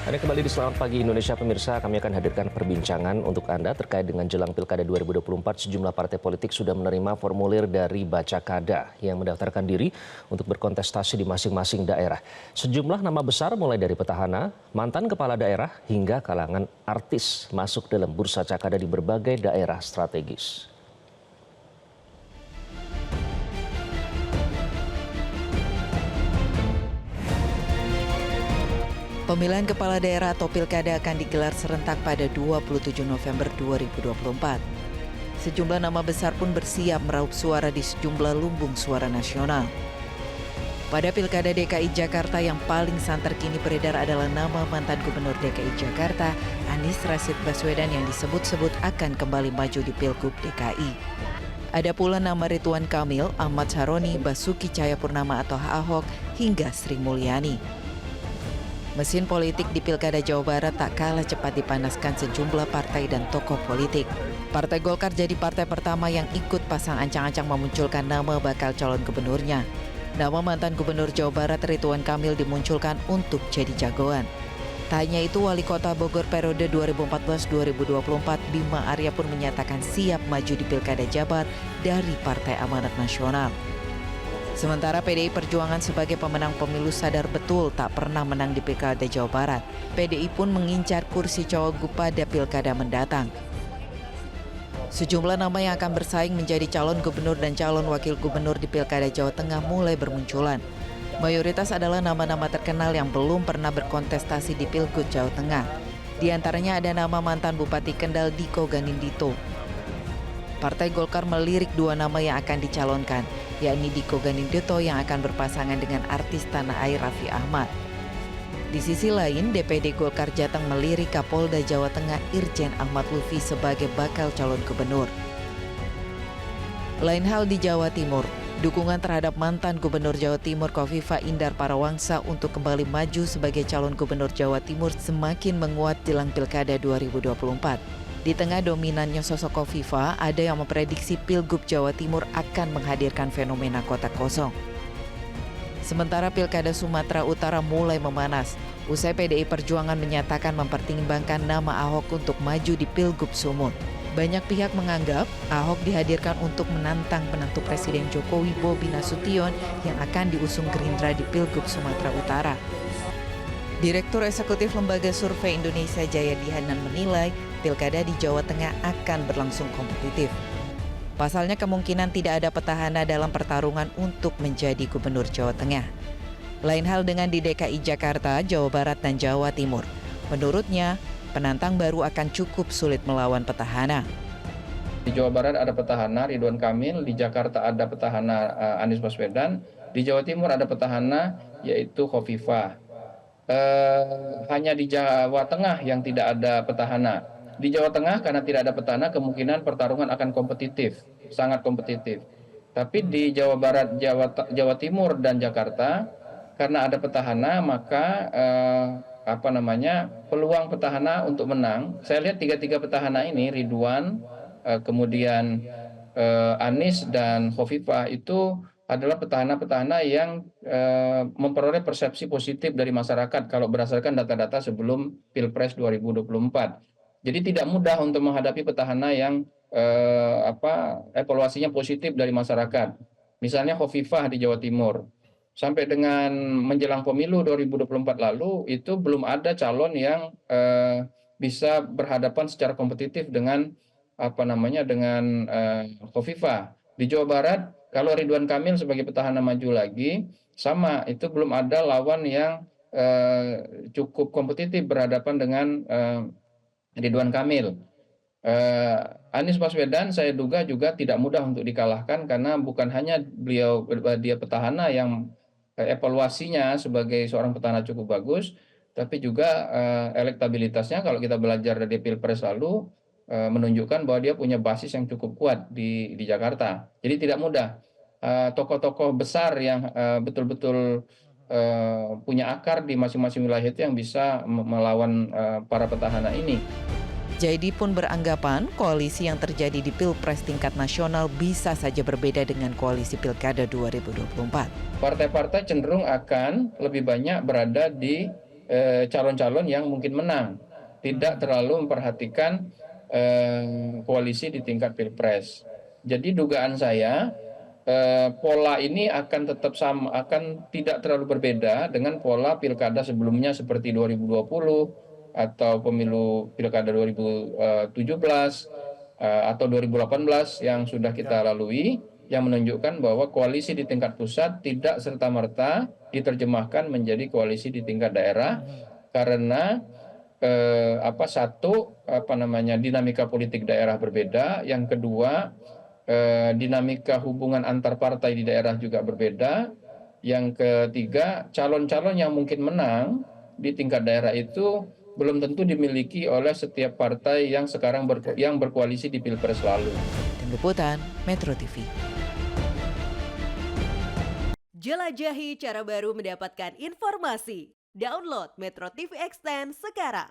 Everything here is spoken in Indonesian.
Anda kembali di Selamat Pagi Indonesia pemirsa, kami akan hadirkan perbincangan untuk Anda terkait dengan jelang Pilkada 2024. Sejumlah partai politik sudah menerima formulir dari Bacakada yang mendaftarkan diri untuk berkontestasi di masing-masing daerah. Sejumlah nama besar mulai dari petahana, mantan kepala daerah hingga kalangan artis masuk dalam bursa Cakada di berbagai daerah strategis. Pemilihan kepala daerah atau pilkada akan digelar serentak pada 27 November 2024. Sejumlah nama besar pun bersiap meraup suara di sejumlah lumbung suara nasional. Pada pilkada DKI Jakarta yang paling santer kini beredar adalah nama mantan Gubernur DKI Jakarta, Anies Rashid Baswedan yang disebut-sebut akan kembali maju di Pilgub DKI. Ada pula nama Ridwan Kamil, Ahmad Saroni, Basuki Cahayapurnama atau Ahok, hingga Sri Mulyani. Mesin politik di Pilkada Jawa Barat tak kalah cepat dipanaskan sejumlah partai dan tokoh politik. Partai Golkar jadi partai pertama yang ikut pasang ancang-ancang memunculkan nama bakal calon gubernurnya. Nama mantan Gubernur Jawa Barat Ridwan Kamil dimunculkan untuk jadi jagoan. Tak hanya itu, Wali Kota Bogor periode 2014-2024 Bima Arya pun menyatakan siap maju di Pilkada Jabar dari Partai Amanat Nasional. Sementara PDI Perjuangan sebagai pemenang pemilu sadar betul tak pernah menang di Pilkada Jawa Barat. PDI pun mengincar kursi Cawagup pada Pilkada mendatang. Sejumlah nama yang akan bersaing menjadi calon gubernur dan calon wakil gubernur di Pilkada Jawa Tengah mulai bermunculan. Mayoritas adalah nama-nama terkenal yang belum pernah berkontestasi di Pilgub Jawa Tengah. Di antaranya ada nama mantan Bupati Kendal Diko Ganindito. Partai Golkar melirik dua nama yang akan dicalonkan, yakni Diko Ganindito yang akan berpasangan dengan artis tanah air Raffi Ahmad. Di sisi lain, DPD Golkar Jateng melirik Kapolda Jawa Tengah Irjen Ahmad Lutfi sebagai bakal calon gubernur. Lain hal di Jawa Timur, dukungan terhadap mantan Gubernur Jawa Timur Khofifah Indar Parawangsa untuk kembali maju sebagai calon gubernur Jawa Timur semakin menguat jelang Pilkada 2024. Di tengah dominannya sosok Khofifah, ada yang memprediksi Pilgub Jawa Timur akan menghadirkan fenomena kota kosong. Sementara Pilkada Sumatera Utara mulai memanas. Usai PDI Perjuangan menyatakan mempertimbangkan nama Ahok untuk maju di Pilgub Sumut. Banyak pihak menganggap Ahok dihadirkan untuk menantang penentu Presiden Jokowi Bobi Nasution yang akan diusung Gerindra di Pilgub Sumatera Utara. Direktur Eksekutif Lembaga Survei Indonesia Jayadi Hanan menilai Pilkada di Jawa Tengah akan berlangsung kompetitif. Pasalnya kemungkinan tidak ada petahana dalam pertarungan untuk menjadi Gubernur Jawa Tengah. Lain hal dengan di DKI Jakarta, Jawa Barat, dan Jawa Timur. Menurutnya, penantang baru akan cukup sulit melawan petahana. Di Jawa Barat ada petahana Ridwan Kamil, di Jakarta ada petahana Anies Baswedan, di Jawa Timur ada petahana yaitu Khofifah. Hanya di Jawa Tengah yang tidak ada petahana. Di Jawa Tengah karena tidak ada petahana kemungkinan pertarungan akan kompetitif, sangat kompetitif. Tapi di Jawa Barat, Jawa Timur dan Jakarta karena ada petahana maka peluang petahana untuk menang. Saya lihat tiga petahana ini Ridwan, kemudian Anies dan Khofifah itu adalah petahana-petahana yang memperoleh persepsi positif dari masyarakat kalau berdasarkan data-data sebelum Pilpres 2024. Jadi tidak mudah untuk menghadapi petahana yang evaluasinya positif dari masyarakat. Misalnya Khofifah di Jawa Timur. Sampai dengan menjelang pemilu 2024 lalu itu belum ada calon yang bisa berhadapan secara kompetitif dengan Khofifah. Di Jawa Barat kalau Ridwan Kamil sebagai petahana maju lagi, sama itu belum ada lawan yang cukup kompetitif berhadapan dengan Ridwan Kamil. Anies Baswedan saya duga juga tidak mudah untuk dikalahkan karena bukan hanya dia petahana yang evaluasinya sebagai seorang petahana cukup bagus, tapi juga elektabilitasnya kalau kita belajar dari Pilpres lalu menunjukkan bahwa dia punya basis yang cukup kuat di Jakarta. Jadi tidak mudah. Tokoh-tokoh besar yang betul-betul punya akar di masing-masing wilayah itu yang bisa melawan para petahana ini. Jayadi pun beranggapan koalisi yang terjadi di Pilpres tingkat nasional bisa saja berbeda dengan koalisi Pilkada 2024. Partai-partai cenderung akan lebih banyak berada di calon-calon yang mungkin menang, tidak terlalu memperhatikan koalisi di tingkat pilpres. Jadi dugaan saya pola ini akan tetap sama, akan tidak terlalu berbeda dengan pola pilkada sebelumnya seperti 2020 atau pemilu pilkada 2017 atau 2018 yang sudah kita lalui, yang menunjukkan bahwa koalisi di tingkat pusat tidak serta-merta diterjemahkan menjadi koalisi di tingkat daerah karena dinamika politik daerah berbeda, yang kedua dinamika hubungan antar partai di daerah juga berbeda, yang ketiga calon-calon yang mungkin menang di tingkat daerah itu belum tentu dimiliki oleh setiap partai yang sekarang yang berkoalisi di pilpres lalu. Tim Liputan Metro TV. Jelajahi cara baru mendapatkan informasi. Download Metro TV Extend sekarang.